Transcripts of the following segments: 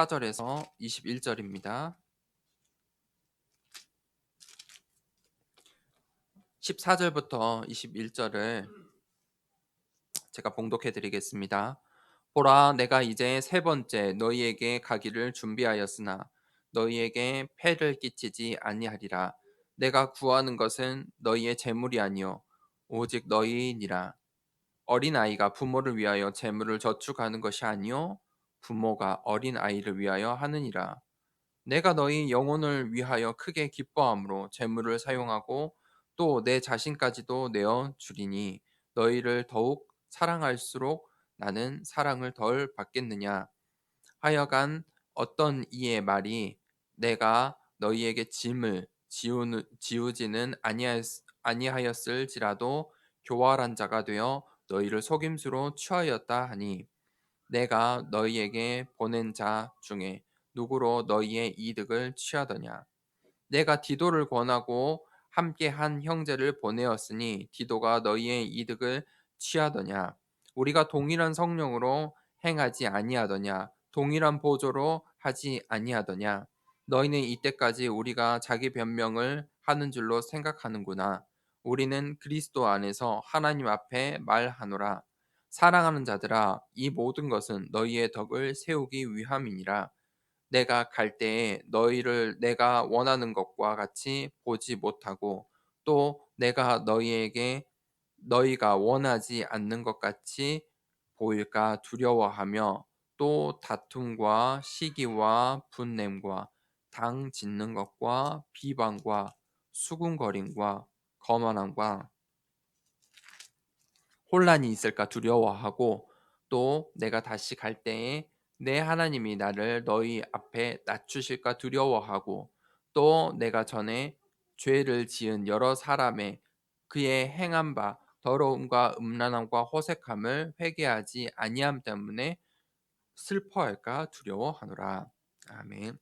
14절에서 21절입니다. 14절부터 21절을 제가 봉독해 드리겠습니다. 보라, 내가 이제 세 번째 너희에게 가기를 준비하였으나 너희에게 폐를 끼치지 아니하리라. 내가 구하는 것은 너희의 재물이 아니요 오직 너희니라. 어린아이가 부모를 위하여 재물을 저축하는 것이 아니요 부모가 어린아이를 위하여 하느니라. 내가 너희 영혼을 위하여 크게 기뻐함으로 재물을 사용하고 또 내 자신까지도 내어 주리니 너희를 더욱 사랑할수록 나는 사랑을 덜 받겠느냐. 하여간 어떤 이의 말이 내가 너희에게 짐을 지우지는 아니하였을지라도 교활한 자가 되어 너희를 속임수로 취하였다 하니 내가 너희에게 보낸 자 중에 누구로 너희의 이득을 취하더냐. 내가 디도를 권하고 함께 한 형제를 보내었으니 디도가 너희의 이득을 취하더냐. 우리가 동일한 성령으로 행하지 아니하더냐. 동일한 보조로 하지 아니하더냐. 너희는 이때까지 우리가 자기 변명을 하는 줄로 생각하는구나. 우리는 그리스도 안에서 하나님 앞에 말하노라. 사랑하는 자들아, 이 모든 것은 너희의 덕을 세우기 위함이니라. 내가 갈 때에 너희를 내가 원하는 것과 같이 보지 못하고 또 내가 너희에게 너희가 원하지 않는 것 같이 보일까 두려워하며 또 다툼과 시기와 분냄과 당 짓는 것과 비방과 수군거림과 거만함과 혼란이 있을까 두려워하고 또 내가 다시 갈 때에 내 하나님이 나를 너희 앞에 낮추실까 두려워하고 또 내가 전에 죄를 지은 여러 사람의 그의 행한 바 더러움과 음란함과 호색함을 회개하지 아니함 때문에 슬퍼할까 두려워하노라. 아멘.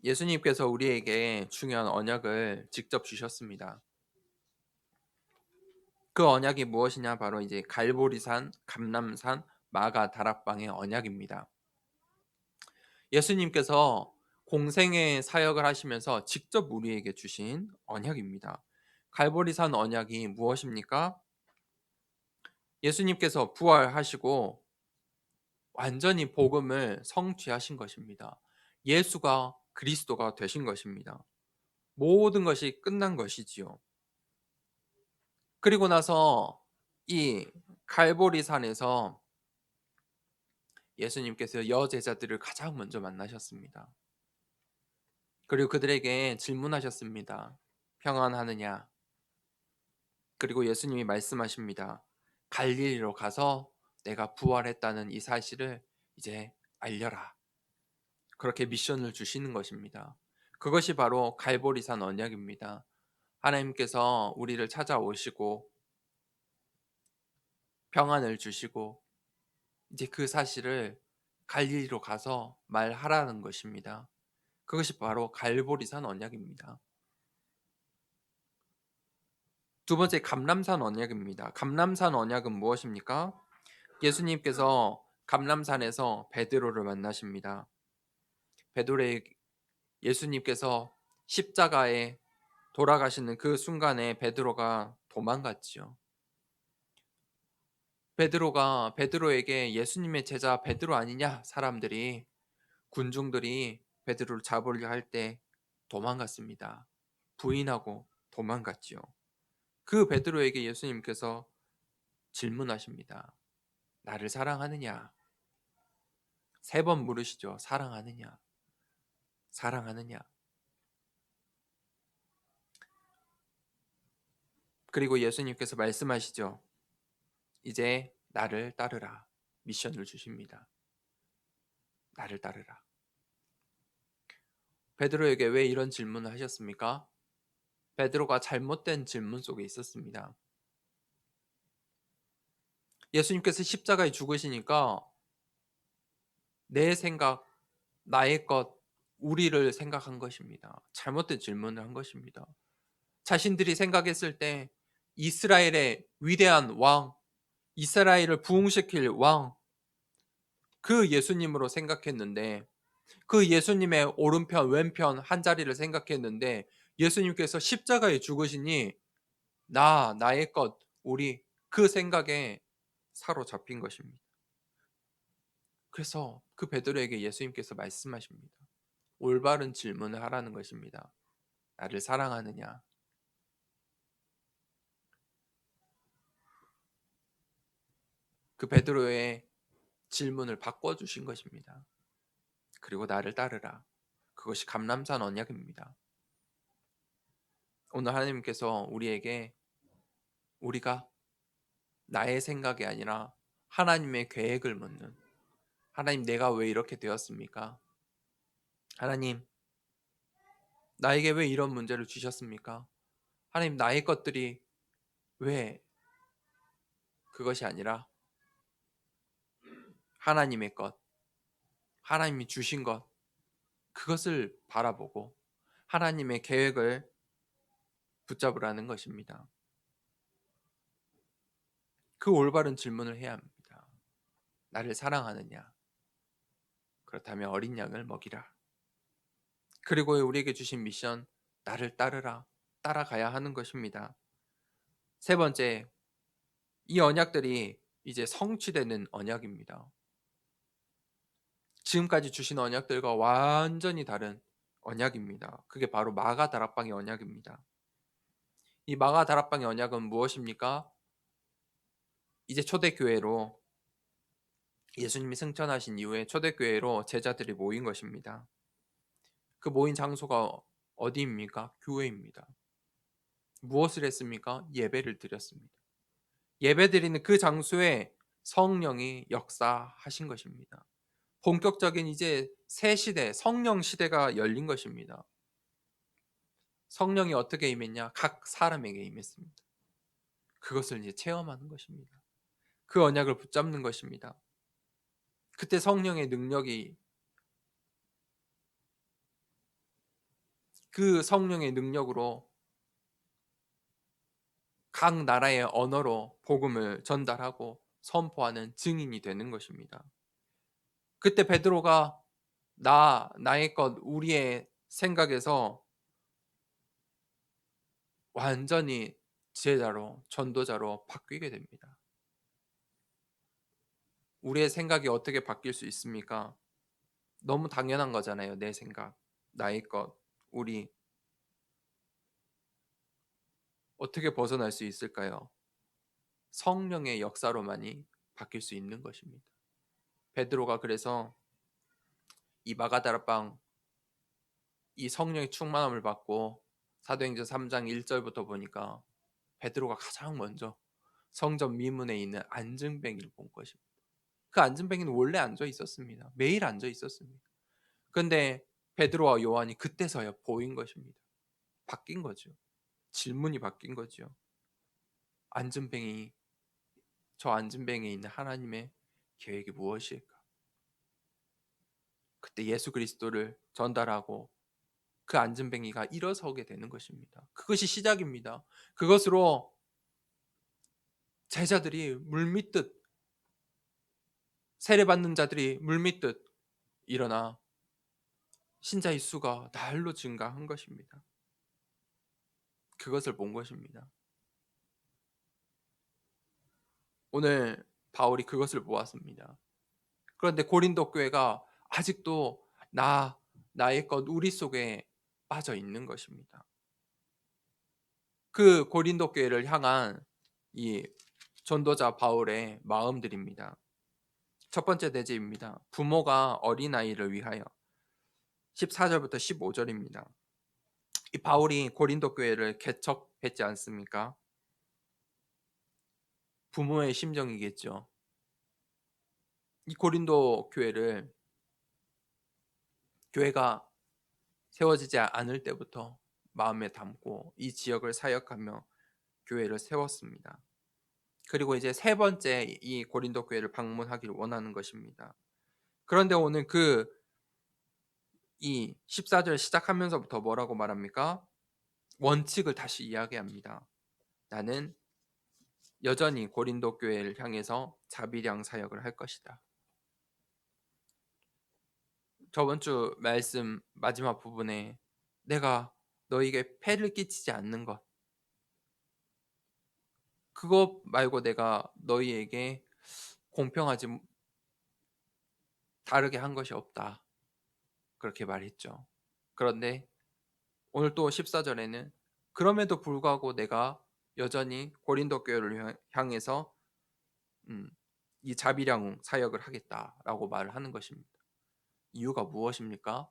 예수님께서 우리에게 중요한 언약을 직접 주셨습니다. 그 언약이 무엇이냐? 바로 이제 갈보리산, 감람산, 마가 다락방의 언약입니다. 예수님께서 공생의 사역을 하시면서 직접 우리에게 주신 언약입니다. 갈보리산 언약이 무엇입니까? 예수님께서 부활하시고 완전히 복음을 성취하신 것입니다. 예수가 그리스도가 되신 것입니다. 모든 것이 끝난 것이지요. 그리고 나서 이 갈보리산에서 예수님께서 여제자들을 가장 먼저 만나셨습니다. 그리고 그들에게 질문하셨습니다. 평안하느냐? 그리고 예수님이 말씀하십니다. 갈릴리로 가서 내가 부활했다는 이 사실을 이제 알려라. 그렇게 미션을 주시는 것입니다. 그것이 바로 갈보리산 언약입니다. 하나님께서 우리를 찾아오시고 평안을 주시고 이제 그 사실을 갈릴리로 가서 말하라는 것입니다. 그것이 바로 갈보리산 언약입니다. 두 번째 감람산 언약입니다. 감람산 언약은 무엇입니까? 예수님께서 감람산에서 베드로를 만나십니다. 베드로의 예수님께서 십자가에 돌아가시는 그 순간에 베드로가 도망갔지요. 베드로에게 예수님의 제자 베드로 아니냐? 사람들이 군중들이 베드로를 잡으려 할 때 도망갔습니다. 부인하고 도망갔지요. 그 베드로에게 예수님께서 질문하십니다. 나를 사랑하느냐? 세 번 물으시죠. 사랑하느냐? 사랑하느냐? 그리고 예수님께서 말씀하시죠. 이제 나를 따르라. 미션을 주십니다. 나를 따르라. 베드로에게 왜 이런 질문을 하셨습니까? 베드로가 잘못된 질문 속에 있었습니다. 예수님께서 십자가에 죽으시니까 내 생각, 나의 것, 우리를 생각한 것입니다. 잘못된 질문을 한 것입니다. 자신들이 생각했을 때 이스라엘의 위대한 왕, 이스라엘을 부흥시킬 왕, 그 예수님으로 생각했는데, 그 예수님의 오른편 왼편 한 자리를 생각했는데, 예수님께서 십자가에 죽으시니 나의 것, 우리, 그 생각에 사로잡힌 것입니다. 그래서 그 베드로에게 예수님께서 말씀하십니다. 올바른 질문을 하라는 것입니다. 나를 사랑하느냐? 그 베드로의 질문을 바꿔주신 것입니다. 그리고 나를 따르라. 그것이 감람산 언약입니다. 오늘 하나님께서 우리에게, 우리가 나의 생각이 아니라 하나님의 계획을 묻는, 하나님, 내가 왜 이렇게 되었습니까? 하나님, 나에게 왜 이런 문제를 주셨습니까? 하나님, 나의 것들이 왜 그것이 아니라 하나님의 것, 하나님이 주신 것, 그것을 바라보고 하나님의 계획을 붙잡으라는 것입니다. 그 올바른 질문을 해야 합니다. 나를 사랑하느냐? 그렇다면 어린 양을 먹이라. 그리고 우리에게 주신 미션, 나를 따르라. 따라가야 하는 것입니다. 세 번째, 이 언약들이 이제 성취되는 언약입니다. 지금까지 주신 언약들과 완전히 다른 언약입니다. 그게 바로 마가 다락방의 언약입니다. 이 마가 다락방의 언약은 무엇입니까? 이제 초대교회로, 예수님이 승천하신 이후에 초대교회로 제자들이 모인 것입니다. 그 모인 장소가 어디입니까? 교회입니다. 무엇을 했습니까? 예배를 드렸습니다. 예배드리는 그 장소에 성령이 역사하신 것입니다. 본격적인 이제 새 시대, 성령 시대가 열린 것입니다. 성령이 어떻게 임했냐? 각 사람에게 임했습니다. 그것을 이제 체험하는 것입니다. 그 언약을 붙잡는 것입니다. 그때 성령의 능력이, 그 성령의 능력으로 각 나라의 언어로 복음을 전달하고 선포하는 증인이 되는 것입니다. 그때 베드로가 나의 것, 우리의 생각에서 완전히 제자로, 전도자로 바뀌게 됩니다. 우리의 생각이 어떻게 바뀔 수 있습니까? 너무 당연한 거잖아요. 내 생각, 나의 것, 우리. 어떻게 벗어날 수 있을까요? 성령의 역사로만이 바뀔 수 있는 것입니다. 베드로가 그래서 이 마가다락방, 이 성령의 충만함을 받고 사도행전 3장 1절부터 보니까 베드로가 가장 먼저 성전 미문에 있는 안증뱅이를 본 것입니다. 그 안증뱅이는 원래 앉아 있었습니다. 매일 앉아 있었습니다. 그런데 베드로와 요한이 그때서야 보인 것입니다. 바뀐 거죠. 질문이 바뀐 거죠. 안증뱅이, 저 안증뱅이에 있는 하나님의 계획이 무엇일까? 그때 예수 그리스도를 전달하고 그 안전뱅이가 일어서게 되는 것입니다. 그것이 시작입니다. 그것으로 제자들이 물밀듯, 세례받는 자들이 물밀듯 일어나 신자의 수가 날로 증가한 것입니다. 그것을 본 것입니다. 오늘 바울이 그것을 보았습니다. 그런데 고린도 교회가 아직도 나의 것, 우리 속에 빠져 있는 것입니다. 그 고린도 교회를 향한 이 전도자 바울의 마음들입니다. 첫 번째 대제입니다. 부모가 어린아이를 위하여. 14절부터 15절입니다. 이 바울이 고린도 교회를 개척했지 않습니까? 부모의 심정이겠죠. 이 고린도 교회가 세워지지 않을 때부터 마음에 담고 이 지역을 사역하며 교회를 세웠습니다. 그리고 이제 세 번째 이 고린도 교회를 방문하기를 원하는 것입니다. 그런데 오늘 이 14절 시작하면서부터 뭐라고 말합니까? 원칙을 다시 이야기합니다. 나는 여전히 고린도 교회를 향해서 자비량 사역을 할 것이다. 저번 주 말씀 마지막 부분에 내가 너에게 폐를 끼치지 않는 것, 그것 말고 내가 너희에게 공평하지 다르게 한 것이 없다. 그렇게 말했죠. 그런데 오늘 또 14절에는 그럼에도 불구하고 내가 여전히 고린도 교회를 향해서 음, 이 자비량 사역을 하겠다라고 말을 하는 것입니다. 이유가 무엇입니까?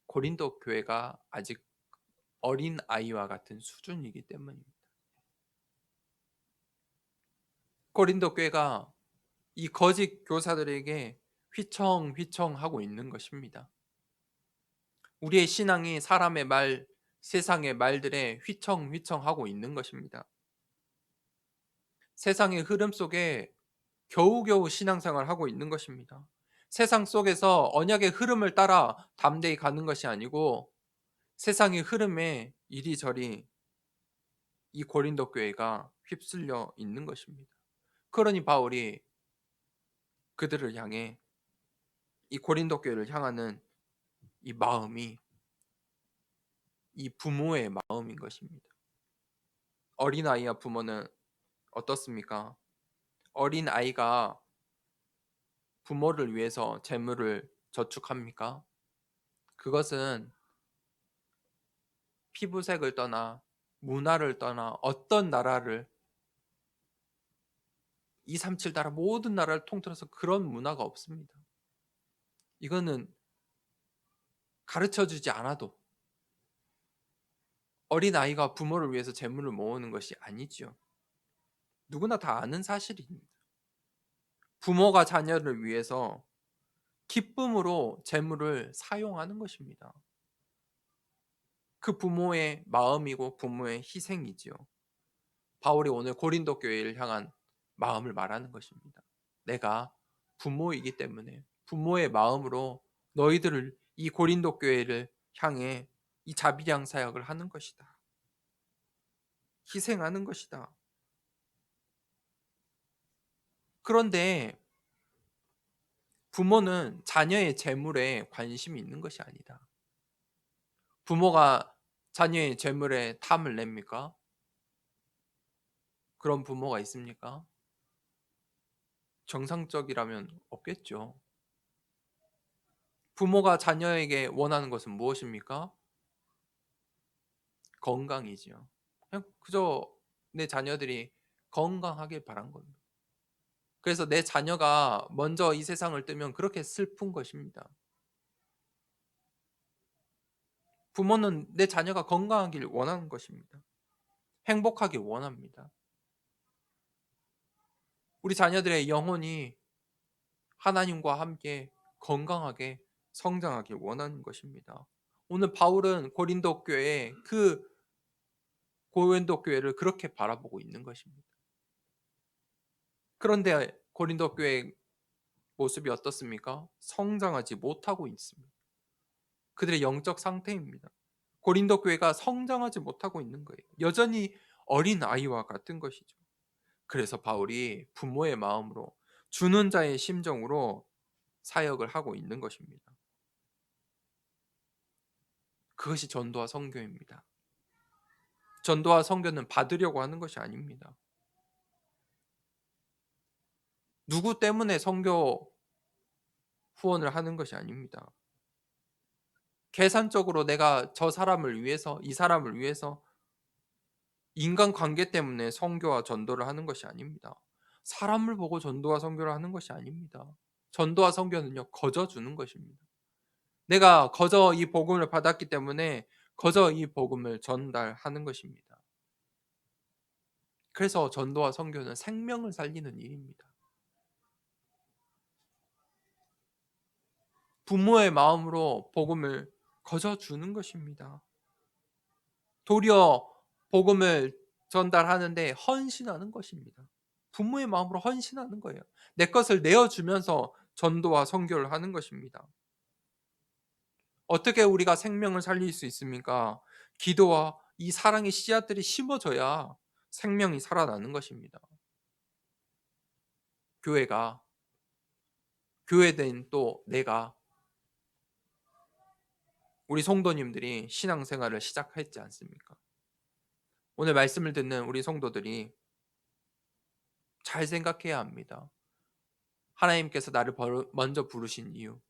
고린도 교회가 아직 어린 아이와 같은 수준이기 때문입니다. 고린도 교회가 이 거짓 교사들에게 휘청휘청하고 있는 것입니다. 우리의 신앙이 사람의 말, 세상의 말들에 휘청휘청하고 있는 것입니다. 세상의 흐름 속에 겨우겨우 신앙생활을 하고 있는 것입니다. 세상 속에서 언약의 흐름을 따라 담대히 가는 것이 아니고 세상의 흐름에 이리저리 이 고린도 교회가 휩쓸려 있는 것입니다. 그러니 바울이 그들을 향해 이 고린도 교회를 향하는 이 마음이 이 부모의 마음인 것입니다. 어린아이와 부모는 어떻습니까? 어린아이가 부모를 위해서 재물을 저축합니까? 그것은 피부색을 떠나 문화를 떠나 어떤 나라를 237 나라 모든 나라를 통틀어서 그런 문화가 없습니다. 이거는 가르쳐 주지 않아도 어린아이가 부모를 위해서 재물을 모으는 것이 아니지요. 누구나 다 아는 사실입니다. 부모가 자녀를 위해서 기쁨으로 재물을 사용하는 것입니다. 그 부모의 마음이고 부모의 희생이지요. 바울이 오늘 고린도 교회를 향한 마음을 말하는 것입니다. 내가 부모이기 때문에 부모의 마음으로 너희들을 이 고린도 교회를 향해 이 자비량 사역을 하는 것이다. 희생하는 것이다. 그런데 부모는 자녀의 재물에 관심이 있는 것이 아니다. 부모가 자녀의 재물에 탐을 냅니까? 그런 부모가 있습니까? 정상적이라면 없겠죠. 부모가 자녀에게 원하는 것은 무엇입니까? 건강이지요. 그냥 그저 내 자녀들이 건강하길 바란 겁니다. 그래서 내 자녀가 먼저 이 세상을 뜨면 그렇게 슬픈 것입니다. 부모는 내 자녀가 건강하길 원하는 것입니다. 행복하길 원합니다. 우리 자녀들의 영혼이 하나님과 함께 건강하게 성장하길 원하는 것입니다. 오늘 바울은 고린도 교회에 그 고린도 교회를 그렇게 바라보고 있는 것입니다. 그런데 고린도 교회의 모습이 어떻습니까? 성장하지 못하고 있습니다. 그들의 영적 상태입니다. 고린도 교회가 성장하지 못하고 있는 거예요. 여전히 어린 아이와 같은 것이죠. 그래서 바울이 부모의 마음으로 주는 자의 심정으로 사역을 하고 있는 것입니다. 그것이 전도와 선교입니다. 전도와 선교는 받으려고 하는 것이 아닙니다. 누구 때문에 선교 후원을 하는 것이 아닙니다. 계산적으로 내가 저 사람을 위해서, 이 사람을 위해서 인간관계 때문에 선교와 전도를 하는 것이 아닙니다. 사람을 보고 전도와 선교를 하는 것이 아닙니다. 전도와 선교는요, 거저 주는 것입니다. 내가 거저 이 복음을 받았기 때문에 거저 이 복음을 전달하는 것입니다. 그래서 전도와 선교는 생명을 살리는 일입니다. 부모의 마음으로 복음을 거저 주는 것입니다. 도리어 복음을 전달하는데 헌신하는 것입니다. 부모의 마음으로 헌신하는 거예요. 내 것을 내어주면서 전도와 선교를 하는 것입니다. 어떻게 우리가 생명을 살릴 수 있습니까? 기도와 이 사랑의 씨앗들이 심어져야 생명이 살아나는 것입니다. 교회가, 교회된 또 내가 우리 성도님들이 신앙생활을 시작했지 않습니까? 오늘 말씀을 듣는 우리 성도들이 잘 생각해야 합니다. 하나님께서 나를 먼저 부르신 이유,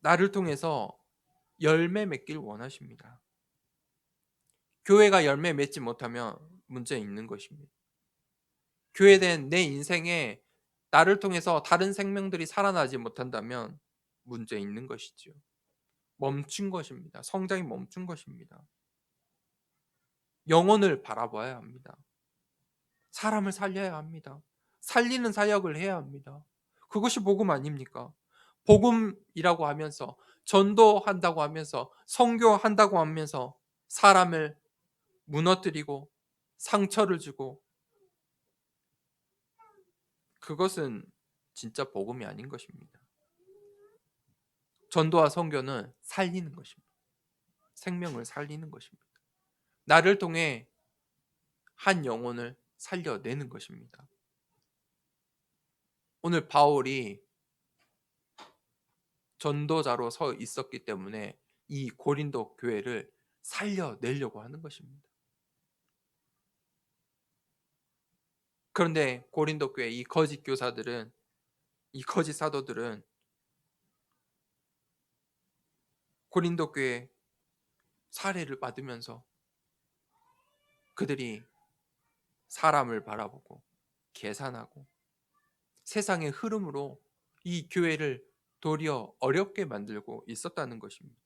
나를 통해서 열매 맺길 원하십니다. 교회가 열매 맺지 못하면 문제 있는 것입니다. 교회된 내 인생에 나를 통해서 다른 생명들이 살아나지 못한다면 문제 있는 것이지요. 멈춘 것입니다. 성장이 멈춘 것입니다. 영혼을 바라봐야 합니다. 사람을 살려야 합니다. 살리는 사역을 해야 합니다. 그것이 복음 아닙니까? 복음이라고 하면서 전도한다고 하면서 선교한다고 하면서 사람을 무너뜨리고 상처를 주고 그것은 진짜 복음이 아닌 것입니다. 전도와 선교는 살리는 것입니다. 생명을 살리는 것입니다. 나를 통해 한 영혼을 살려내는 것입니다. 오늘 바울이 전도자로 서 있었기 때문에 이 고린도 교회를 살려내려고 하는 것입니다. 그런데 고린도 교회 이 거짓 교사들은, 이 거짓 사도들은 고린도 교회 사례를 받으면서 그들이 사람을 바라보고 계산하고 세상의 흐름으로 이 교회를 도리어 어렵게 만들고 있었다는 것입니다.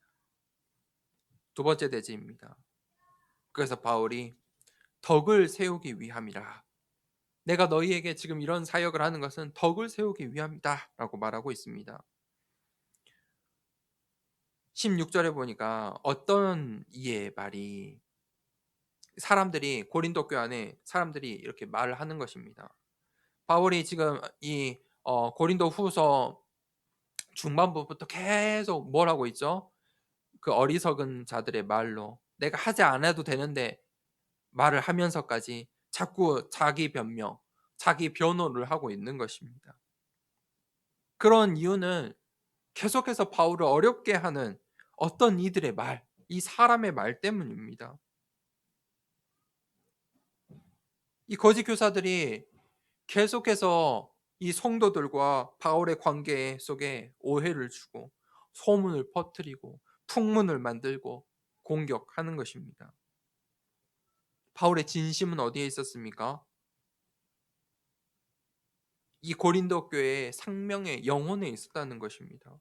두 번째 대지입니다. 그래서 바울이 덕을 세우기 위함이라. 내가 너희에게 지금 이런 사역을 하는 것은 덕을 세우기 위함이다 라고 말하고 있습니다. 16절에 보니까 어떤 이의 말이 사람들이 고린도 교회 안에 사람들이 이렇게 말을 하는 것입니다. 바울이 지금 이 고린도 후서 중반부부터 계속 뭘 하고 있죠? 그 어리석은 자들의 말로 내가 하지 않아도 되는데 말을 하면서까지 자꾸 자기 변명, 자기 변호를 하고 있는 것입니다. 그런 이유는 계속해서 바울을 어렵게 하는 어떤 이들의 말, 이 사람의 말 때문입니다. 이 거짓 교사들이 계속해서 이 성도들과 바울의 관계 속에 오해를 주고 소문을 퍼뜨리고 풍문을 만들고 공격하는 것입니다. 바울의 진심은 어디에 있었습니까? 이 고린도 교회의 생명의 영혼에 있었다는 것입니다.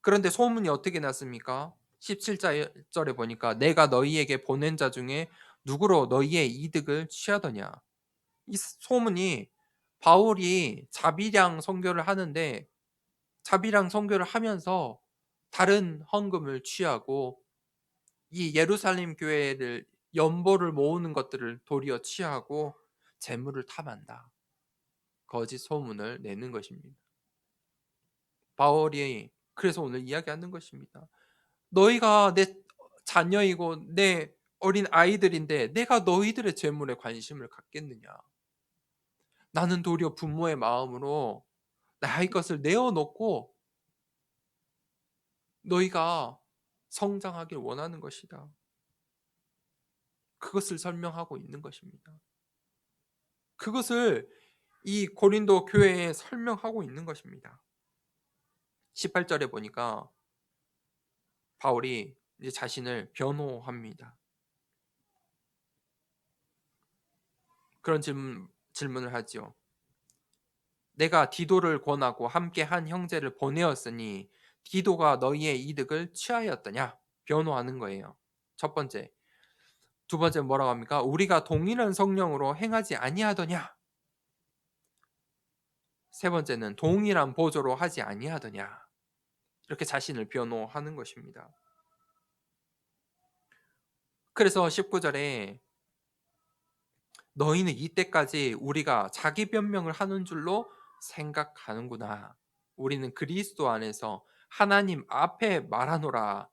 그런데 소문이 어떻게 났습니까? 17절에 보니까 내가 너희에게 보낸 자 중에 누구로 너희의 이득을 취하더냐. 이 소문이 바울이 자비량 선교를 하는데 자비량 선교를 하면서 다른 헌금을 취하고 이 예루살렘 교회를 연보를 모으는 것들을 도리어 취하고 재물을 탐한다. 거짓 소문을 내는 것입니다. 바울이 그래서 오늘 이야기하는 것입니다. 너희가 내 자녀이고 내 어린 아이들인데 내가 너희들의 재물에 관심을 갖겠느냐. 나는 도리어 부모의 마음으로 나의 것을 내어놓고 너희가 성장하길 원하는 것이다. 그것을 설명하고 있는 것입니다. 그것을 이 고린도 교회에 설명하고 있는 것입니다. 18절에 보니까 바울이 이제 자신을 변호합니다. 그런 질문을 하지요. 내가 디도를 권하고 함께 한 형제를 보내었으니 디도가 너희의 이득을 취하였더냐? 변호하는 거예요. 첫 번째. 두 번째 뭐라고 합니까? 우리가 동일한 성령으로 행하지 아니하더냐? 세 번째는 동일한 보조로 하지 아니하더냐? 이렇게 자신을 변호하는 것입니다. 그래서 19절에 너희는 이때까지 우리가 자기 변명을 하는 줄로 생각하는구나. 우리는 그리스도 안에서 하나님 앞에 말하노라.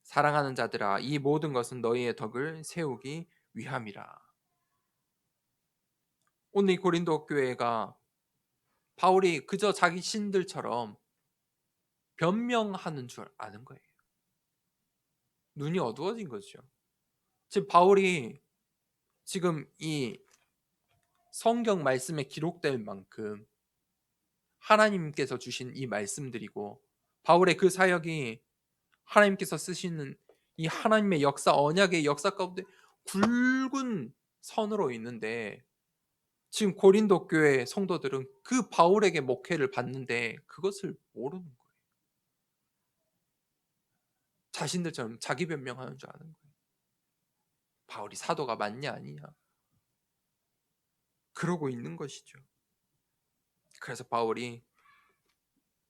사랑하는 자들아, 이 모든 것은 너희의 덕을 세우기 위함이라. 오늘 이 고린도 교회가 바울이 그저 자기 신들처럼 변명하는 줄 아는 거예요. 눈이 어두워진 거죠. 지금 바울이 지금 이 성경 말씀에 기록될 만큼 하나님께서 주신 이 말씀들이고 바울의 그 사역이 하나님께서 쓰시는 이 하나님의 역사, 언약의 역사 가운데 굵은 선으로 있는데 지금 고린도 교회 성도들은 그 바울에게 목회를 받는데 그것을 모르는 거예요. 자신들처럼 자기 변명하는 줄 아는 거예요. 바울이 사도가 맞냐 아니냐 그러고 있는 것이죠. 그래서 바울이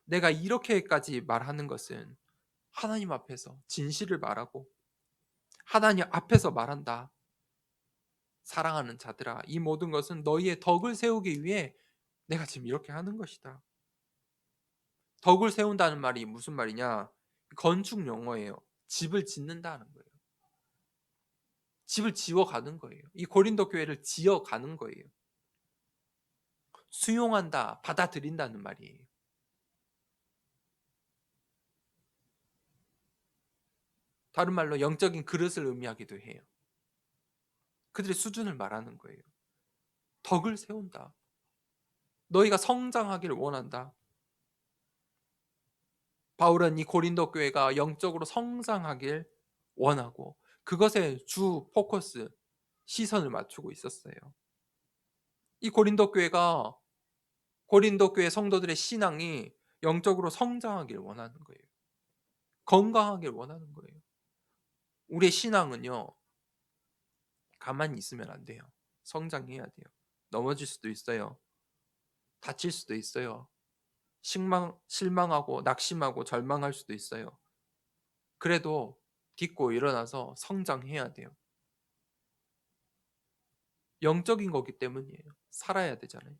내가 이렇게까지 말하는 것은 하나님 앞에서 진실을 말하고 하나님 앞에서 말한다. 사랑하는 자들아, 이 모든 것은 너희의 덕을 세우기 위해 내가 지금 이렇게 하는 것이다. 덕을 세운다는 말이 무슨 말이냐? 건축 용어예요. 집을 짓는다는 거예요. 집을 지어가는 거예요. 이 고린도 교회를 지어가는 거예요. 수용한다, 받아들인다는 말이에요. 다른 말로 영적인 그릇을 의미하기도 해요. 그들의 수준을 말하는 거예요. 덕을 세운다. 너희가 성장하기를 원한다. 바울은 이 고린도 교회가 영적으로 성장하길 원하고 그것에 주 포커스, 시선을 맞추고 있었어요. 이 고린도 교회 성도들의 신앙이 영적으로 성장하길 원하는 거예요. 건강하길 원하는 거예요. 우리의 신앙은요, 가만히 있으면 안 돼요. 성장해야 돼요. 넘어질 수도 있어요. 다칠 수도 있어요. 실망하고 낙심하고 절망할 수도 있어요. 그래도 딛고 일어나서 성장해야 돼요. 영적인 거기 때문이에요. 살아야 되잖아요.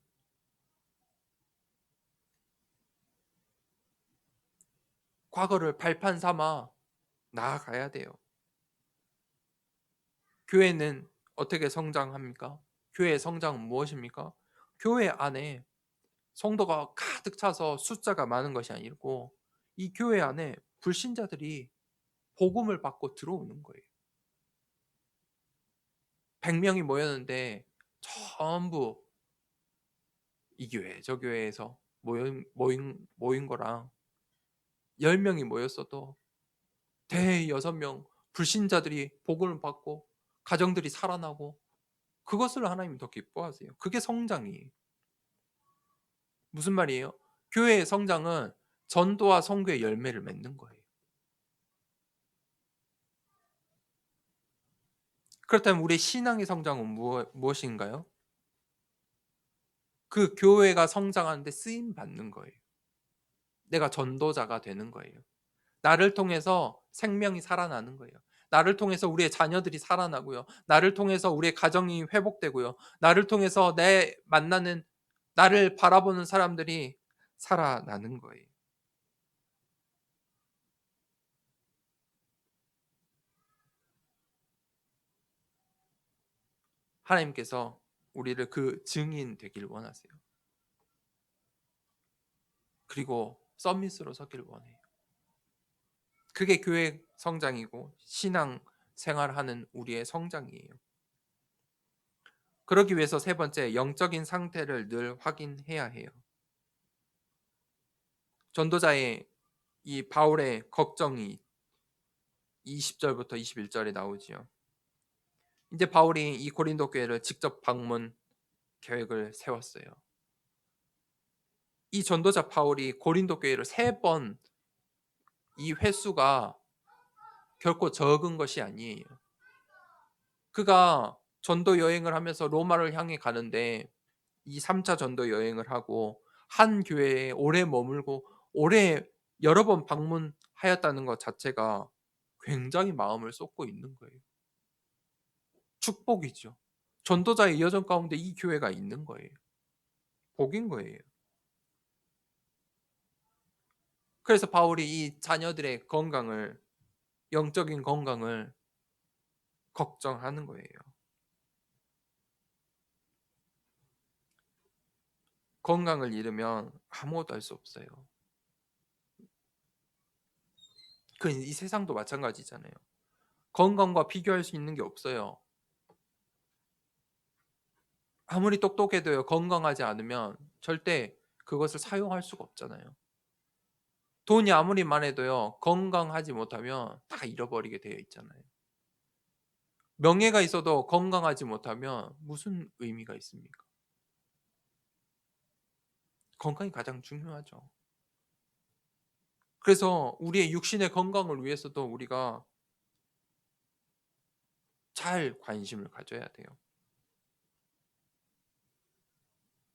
과거를 발판 삼아 나아가야 돼요. 교회는 어떻게 성장합니까? 교회의 성장은 무엇입니까? 교회 안에 성도가 가득 차서 숫자가 많은 것이 아니고 이 교회 안에 불신자들이 복음을 받고 들어오는 거예요. 100명이 모였는데 전부 이 교회 저 교회에서 모인 거랑 10명이 모였어도 대 6명 불신자들이 복음을 받고 가정들이 살아나고 그것을 하나님이 더 기뻐하세요. 그게 성장이에요. 무슨 말이에요? 교회의 성장은 전도와 선교의 열매를 맺는 거예요. 그렇다면 우리의 신앙의 성장은 무엇인가요? 그 교회가 성장하는데 쓰임 받는 거예요. 내가 전도자가 되는 거예요. 나를 통해서 생명이 살아나는 거예요. 나를 통해서 우리의 자녀들이 살아나고요. 나를 통해서 우리의 가정이 회복되고요. 나를 통해서 내 만나는 나를 바라보는 사람들이 살아나는 거예요. 하나님께서 우리를 그 증인 되길 원하세요. 그리고 서밋으로 서기를 원해요. 그게 교회 성장이고 신앙 생활하는 우리의 성장이에요. 그러기 위해서 세 번째, 영적인 상태를 늘 확인해야 해요. 전도자의 이 바울의 걱정이 20절부터 21절에 나오지요. 이제 바울이 이 고린도 교회를 직접 방문 계획을 세웠어요. 이 전도자 바울이 고린도 교회를 3번, 이 횟수가 결코 적은 것이 아니에요. 그가 전도 여행을 하면서 로마를 향해 가는데 이 3차 전도 여행을 하고 한 교회에 오래 머물고 오래 여러 번 방문하였다는 것 자체가 굉장히 마음을 쏟고 있는 거예요. 축복이죠. 전도자의 여정 가운데 이 교회가 있는 거예요. 복인 거예요. 그래서 바울이 이 자녀들의 건강을, 영적인 건강을 걱정하는 거예요. 건강을 잃으면 아무것도 할 수 없어요. 이 세상도 마찬가지잖아요. 건강과 비교할 수 있는 게 없어요. 아무리 똑똑해도요, 건강하지 않으면 절대 그것을 사용할 수가 없잖아요. 돈이 아무리 많아도요, 건강하지 못하면 다 잃어버리게 되어 있잖아요. 명예가 있어도 건강하지 못하면 무슨 의미가 있습니까? 건강이 가장 중요하죠. 그래서 우리의 육신의 건강을 위해서도 우리가 잘 관심을 가져야 돼요.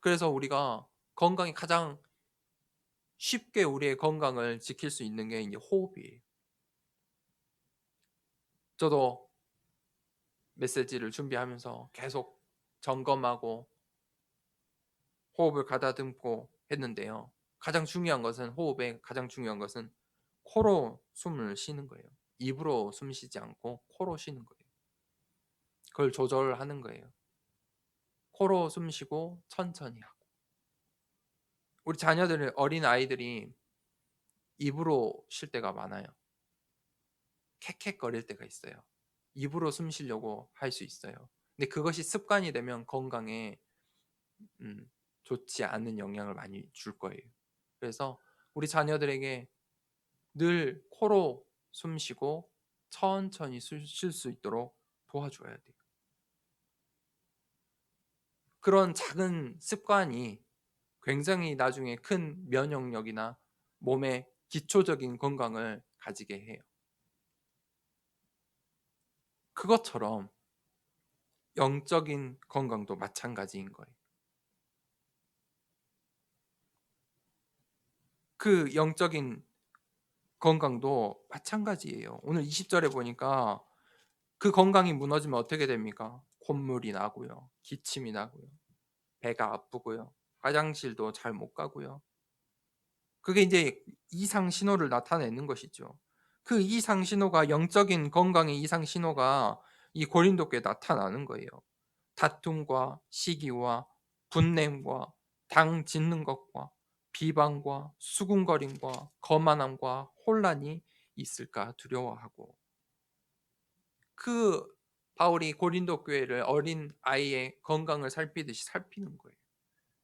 그래서 우리가 건강이 가장 쉽게 우리의 건강을 지킬 수 있는 게 이제 호흡이에요. 저도 메시지를 준비하면서 계속 점검하고 호흡을 가다듬고 했는데요. 가장 중요한 것은 코로 숨을 쉬는 거예요. 입으로 숨 쉬지 않고 코로 쉬는 거예요. 그걸 조절하는 거예요. 코로 숨 쉬고 천천히 하고. 우리 자녀들은 어린 아이들이 입으로 쉴 때가 많아요. 캑캑거릴 때가 있어요. 입으로 숨 쉬려고 할 수 있어요. 근데 그것이 습관이 되면 건강에 좋지 않은 영향을 많이 줄 거예요. 그래서 우리 자녀들에게 늘 코로 숨 쉬고 천천히 쉴 수 있도록 도와줘야 돼요. 그런 작은 습관이 굉장히 나중에 큰 면역력이나 몸의 기초적인 건강을 가지게 해요. 그것처럼 영적인 건강도 마찬가지인 거예요. 그 영적인 건강도 마찬가지예요. 오늘 20절에 보니까 그 건강이 무너지면 어떻게 됩니까? 콧물이 나고요. 기침이 나고요. 배가 아프고요. 화장실도 잘 못 가고요. 그게 이제 이상 신호를 나타내는 것이죠. 그 이상 신호가 영적인 건강의 이상 신호가 이 고린도 교회에 나타나는 거예요. 다툼과 시기와 분냄과 당 짓는 것과 비방과 수군거림과 거만함과 혼란이 있을까 두려워하고 그 바울이 고린도 교회를 어린 아이의 건강을 살피듯이 살피는 거예요.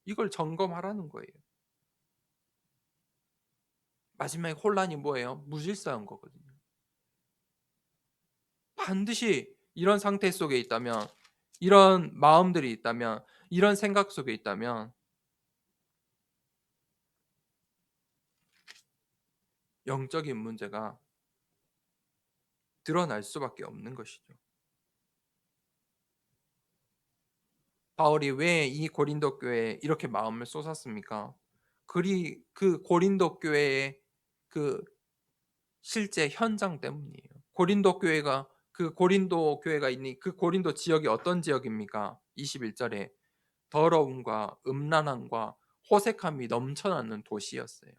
이걸 점검하라는 거예요. 마지막에 혼란이 뭐예요? 무질서한 거거든요. 반드시 이런 상태 속에 있다면, 이런 마음들이 있다면, 이런 생각 속에 있다면 영적인 문제가 드러날 수밖에 없는 것이죠. 바울이 왜 이 고린도 교회에 이렇게 마음을 쏟았습니까? 그 고린도 교회의 그 실제 현장 때문이에요. 고린도 교회가 있는 그 고린도 지역이 어떤 지역입니까? 21절에 더러움과 음란함과 호색함이 넘쳐나는 도시였어요.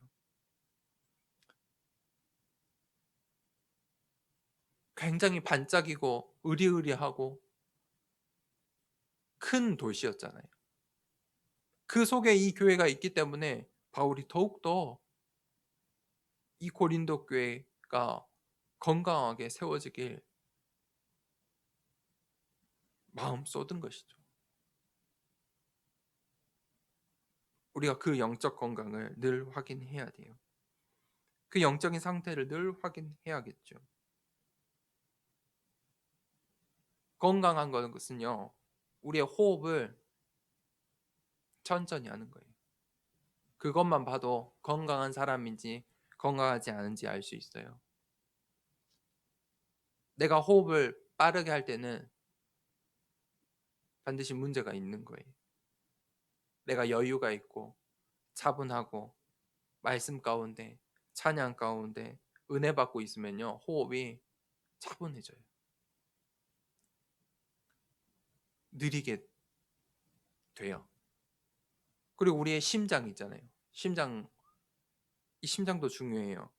굉장히 반짝이고 으리으리하고 큰 도시였잖아요. 그 속에 이 교회가 있기 때문에 바울이 더욱더 이 고린도 교회가 건강하게 세워지길 마음 쏟은 것이죠. 우리가 그 영적 건강을 늘 확인해야 돼요. 그 영적인 상태를 늘 확인해야겠죠. 건강한 것은요, 우리의 호흡을 천천히 하는 거예요. 그것만 봐도 건강한 사람인지 건강하지 않은지 알 수 있어요. 내가 호흡을 빠르게 할 때는 반드시 문제가 있는 거예요. 내가 여유가 있고 차분하고 말씀 가운데 찬양 가운데 은혜 받고 있으면요, 호흡이 차분해져요. 느리게 돼요. 그리고 우리의 심장 있잖아요. 이 심장도 중요해요.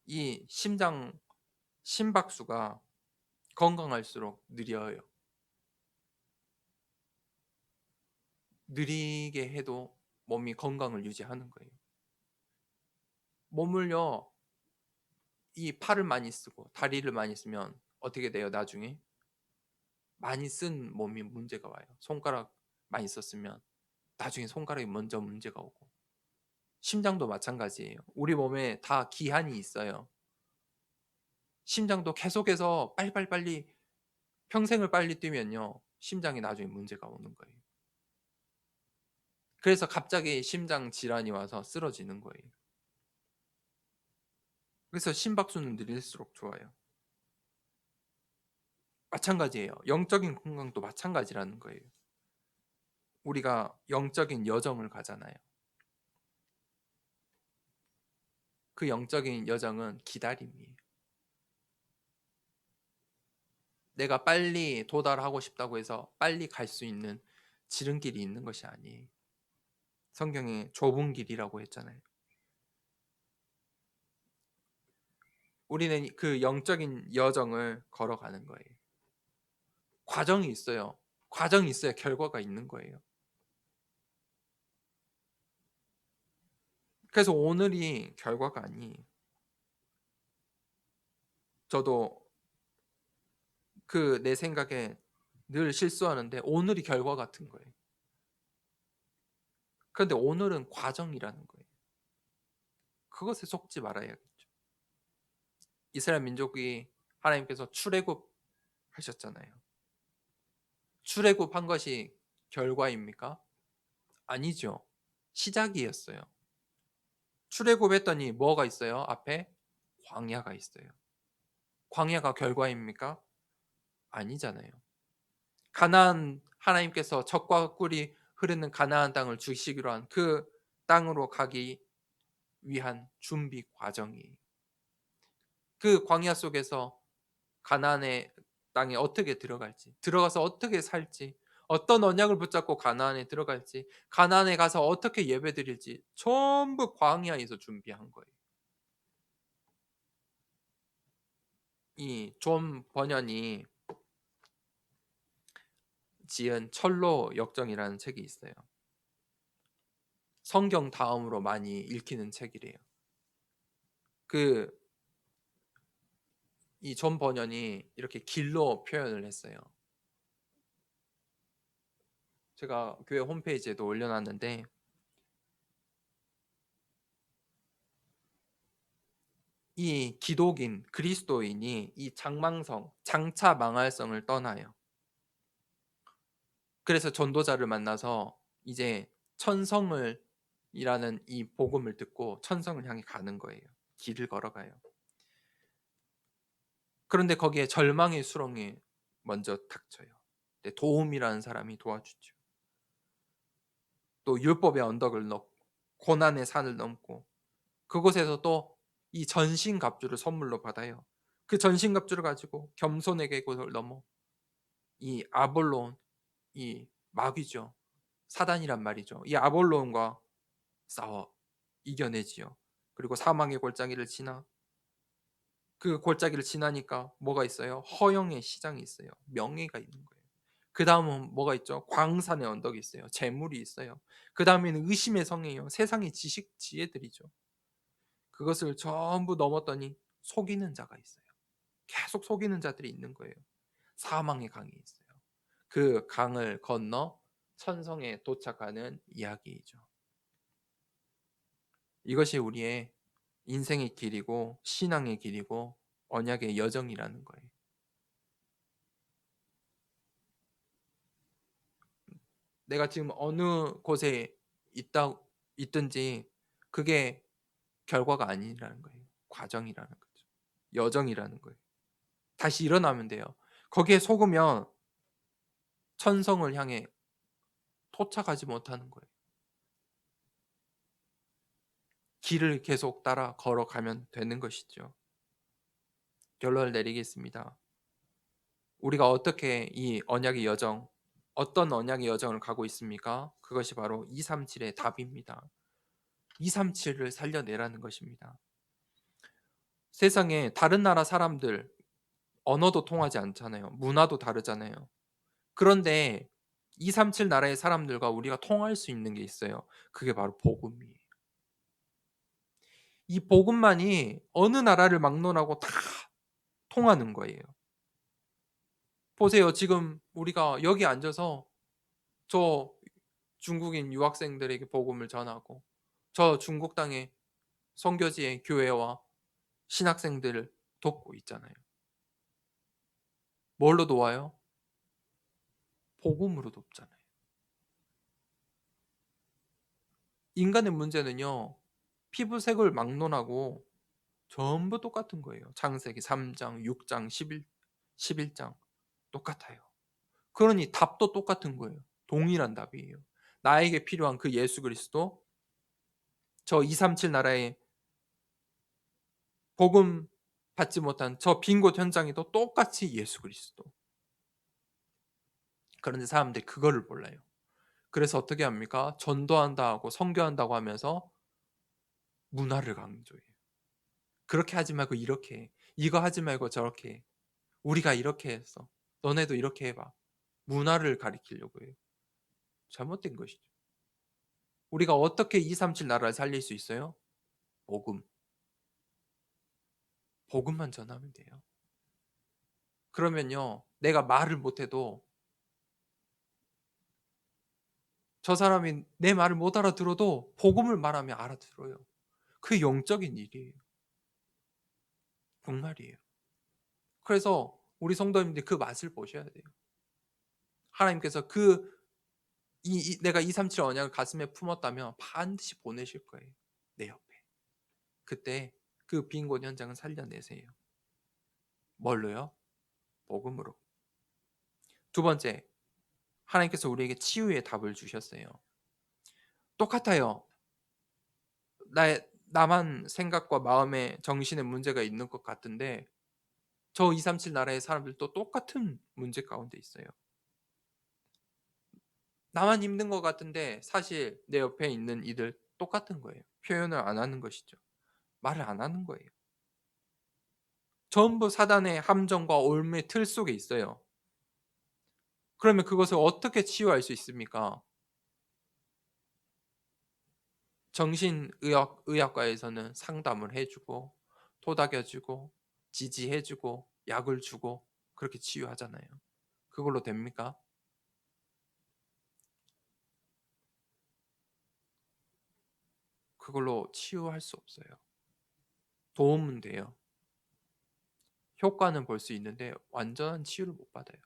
이 심박수가 건강할수록 느려요. 느리게 해도 몸이 건강을 유지하는 거예요. 몸을요, 이 팔을 많이 쓰고 다리를 많이 쓰면 어떻게 돼요? 나중에 많이 쓴 몸이 문제가 와요. 손가락 많이 썼으면 나중에 손가락이 먼저 문제가 오고, 심장도 마찬가지예요. 우리 몸에 다 기한이 있어요. 심장도 계속해서 빨리빨리 평생을 빨리 뛰면요, 심장이 나중에 문제가 오는 거예요. 그래서 갑자기 심장 질환이 와서 쓰러지는 거예요. 그래서 심박수는 느릴수록 좋아요. 마찬가지예요. 영적인 건강도 마찬가지라는 거예요. 우리가 영적인 여정을 가잖아요. 그 영적인 여정은 기다림이에요. 내가 빨리 도달하고 싶다고 해서 빨리 갈 수 있는 지름길이 있는 것이 아니에요. 성경에 좁은 길이라고 했잖아요. 우리는 그 영적인 여정을 걸어가는 거예요. 과정이 있어요. 과정이 있어야 결과가 있는 거예요. 그래서 오늘이 결과가 아니에요. 저도 그 내 생각에 늘 실수하는데 오늘이 결과 같은 거예요. 그런데 오늘은 과정이라는 거예요. 그것에 속지 말아야겠죠. 이스라엘 민족이 하나님께서 출애굽 하셨잖아요. 출애굽한 것이 결과입니까? 아니죠. 시작이었어요. 출애굽했더니 뭐가 있어요? 앞에 광야가 있어요. 광야가 결과입니까? 아니잖아요. 가나안, 하나님께서 젖과 꿀이 흐르는 가나안 땅을 주시기로 한 그 땅으로 가기 위한 준비 과정이, 그 광야 속에서 가나안의 땅에 어떻게 들어갈지, 들어가서 어떻게 살지, 어떤 언약을 붙잡고 가나안에 들어갈지, 가나안에 가서 어떻게 예배드릴지 전부 광야에서 준비한 거예요. 이 존 버년이 지은 철로 역정이라는 책이 있어요. 성경 다음으로 많이 읽히는 책이래요. 그 이 존 버년이 이렇게 길로 표현을 했어요. 제가 교회 홈페이지에도 올려놨는데, 이 기독인 그리스도인이 이 장망성, 장차 망할성을 떠나요. 그래서 전도자를 만나서 이제 천성을 이라는 이 복음을 듣고 천성을 향해 가는 거예요. 길을 걸어가요. 그런데 거기에 절망의 수렁이 먼저 닥쳐요. 근데 도움이라는 사람이 도와주죠. 또 율법의 언덕을 넘고 고난의 산을 넘고 그곳에서 또 이 전신갑주를 선물로 받아요. 그 전신갑주를 가지고 겸손의 계곡을 넘어 이 아볼론, 이 마귀죠. 사단이란 말이죠. 이 아볼론과 싸워 이겨내지요. 그리고 사망의 골짜기를 지나, 그 골짜기를 지나니까 뭐가 있어요? 허영의 시장이 있어요. 명예가 있는 거예요. 그 다음은 뭐가 있죠? 광산의 언덕이 있어요. 재물이 있어요. 그 다음에는 의심의 성이에요. 세상의 지식, 지혜들이죠. 그것을 전부 넘었더니 속이는 자가 있어요. 계속 속이는 자들이 있는 거예요. 사망의 강이 있어요. 그 강을 건너 천성에 도착하는 이야기이죠. 이것이 우리의 인생의 길이고 신앙의 길이고 언약의 여정이라는 거예요. 내가 지금 어느 곳에 있든지 그게 결과가 아니라는 거예요. 과정이라는 거죠. 여정이라는 거예요. 다시 일어나면 돼요. 거기에 속으면 천성을 향해 도착하지 못하는 거예요. 길을 계속 따라 걸어가면 되는 것이죠. 결론을 내리겠습니다. 우리가 어떻게 이 언약의 여정, 어떤 언약의 여정을 가고 있습니까? 그것이 바로 237의 답입니다. 237을 살려내라는 것입니다. 세상에 다른 나라 사람들 언어도 통하지 않잖아요. 문화도 다르잖아요. 그런데 237 나라의 사람들과 우리가 통할 수 있는 게 있어요. 그게 바로 복음이에요. 이 복음만이 어느 나라를 막론하고 다 통하는 거예요. 보세요. 지금 우리가 여기 앉아서 저 중국인 유학생들에게 복음을 전하고 저 중국 땅의 선교지의 교회와 신학생들을 돕고 있잖아요. 뭘로 도와요? 복음으로 돕잖아요. 인간의 문제는요. 피부색을 막론하고 전부 똑같은 거예요. 창세기 3장, 6장, 11장 똑같아요. 그러니 답도 똑같은 거예요. 동일한 답이에요. 나에게 필요한 그 예수 그리스도, 저 237 나라의 복음 받지 못한 저 빈 곳 현장에도 똑같이 예수 그리스도. 그런데 사람들이 그거를 몰라요. 그래서 어떻게 합니까? 전도한다 하고 선교한다고 하면서 문화를 강조해요. 그렇게 하지 말고 이렇게 해. 이거 하지 말고 저렇게 해. 우리가 이렇게 했어. 너네도 이렇게 해봐. 문화를 가리키려고 해요. 잘못된 것이죠. 우리가 어떻게 237 나라를 살릴 수 있어요? 복음. 복음만 전하면 돼요. 그러면요. 내가 말을 못해도 저 사람이 내 말을 못 알아들어도 복음을 말하면 알아들어요. 그게 영적인 일이에요. 정말이에요. 그래서 우리 성도님들 그 맛을 보셔야 돼요. 하나님께서 내가 237 언약을 가슴에 품었다면 반드시 보내실 거예요. 내 옆에. 그때 그 빈 곳 현장을 살려내세요. 뭘로요? 복음으로. 두 번째, 하나님께서 우리에게 치유의 답을 주셨어요. 똑같아요. 나만 생각과 마음에 정신에 문제가 있는 것 같은데 저 237 나라의 사람들도 똑같은 문제 가운데 있어요. 나만 힘든 것 같은데 사실 내 옆에 있는 이들 똑같은 거예요. 표현을 안 하는 것이죠. 말을 안 하는 거예요. 전부 사단의 함정과 올무의 틀 속에 있어요. 그러면 그것을 어떻게 치유할 수 있습니까? 의학과에서는 상담을 해주고 토닥여주고 지지해주고 약을 주고 그렇게 치유하잖아요. 그걸로 됩니까? 그걸로 치유할 수 없어요. 도움은 돼요. 효과는 볼 수 있는데 완전한 치유를 못 받아요.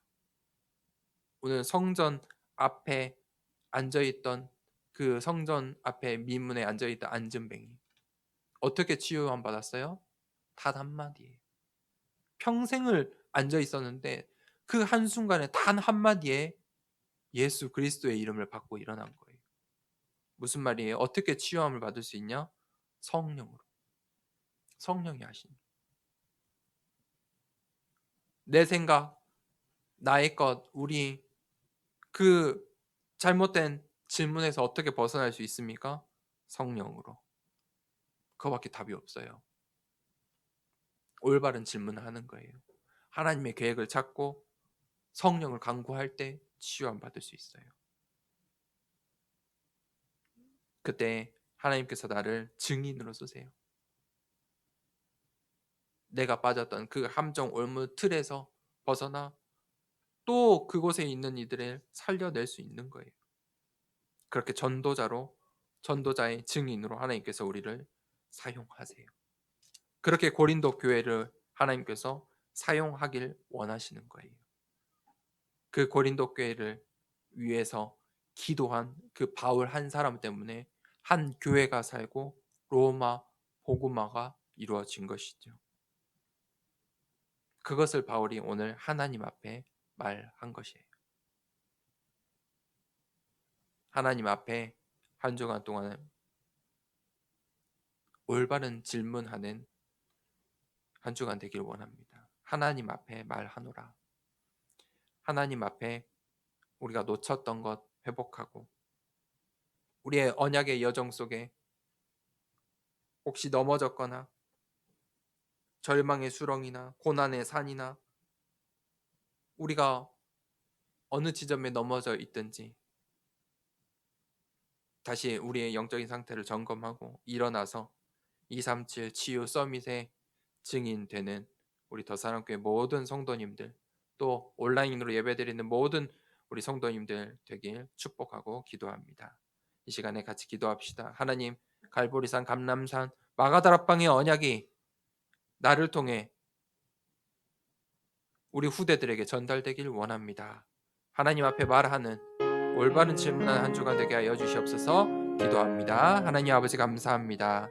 오늘 성전 앞에 앉아있던 그 성전 앞에 미문에 앉아있던 안전뱅이 어떻게 치유만 받았어요? 단 한마디예요. 평생을 앉아있었는데 그 한순간에 단 한마디에 예수 그리스도의 이름을 받고 일어난 거예요. 무슨 말이에요? 어떻게 치유함을 받을 수 있냐? 성령으로. 성령이 하신. 내 생각, 나의 것, 우리 그 잘못된 질문에서 어떻게 벗어날 수 있습니까? 성령으로. 그거밖에 답이 없어요. 올바른 질문을 하는 거예요. 하나님의 계획을 찾고 성령을 간구할 때 치유함 받을 수 있어요. 그때 하나님께서 나를 증인으로 쓰세요. 내가 빠졌던 그 함정 올무 틀에서 벗어나 또 그곳에 있는 이들을 살려낼 수 있는 거예요. 그렇게 전도자의 증인으로 하나님께서 우리를 사용하세요. 그렇게 고린도 교회를 하나님께서 사용하길 원하시는 거예요. 그 고린도 교회를 위해서 기도한 그 바울 한 사람 때문에 한 교회가 살고 로마 복음화가 이루어진 것이죠. 그것을 바울이 오늘 하나님 앞에 말한 것이에요. 하나님 앞에 한 주간 동안 올바른 질문하는 한 주간 되길 원합니다. 하나님 앞에 말하노라. 하나님 앞에 우리가 놓쳤던 것 회복하고 우리의 언약의 여정 속에 혹시 넘어졌거나 절망의 수렁이나 고난의 산이나 우리가 어느 지점에 넘어져 있든지 다시 우리의 영적인 상태를 점검하고 일어나서 237 치유 서밋의 증인되는 우리 더사랑교회 모든 성도님들, 또 온라인으로 예배드리는 모든 우리 성도님들 되길 축복하고 기도합니다. 이 시간에 같이 기도합시다. 하나님, 갈보리산, 감람산, 마가다락방의 언약이 나를 통해 우리 후대들에게 전달되길 원합니다. 하나님 앞에 말하는 올바른 질문하는 한 주간 되게 하여 주시옵소서. 기도합니다. 하나님 아버지 감사합니다.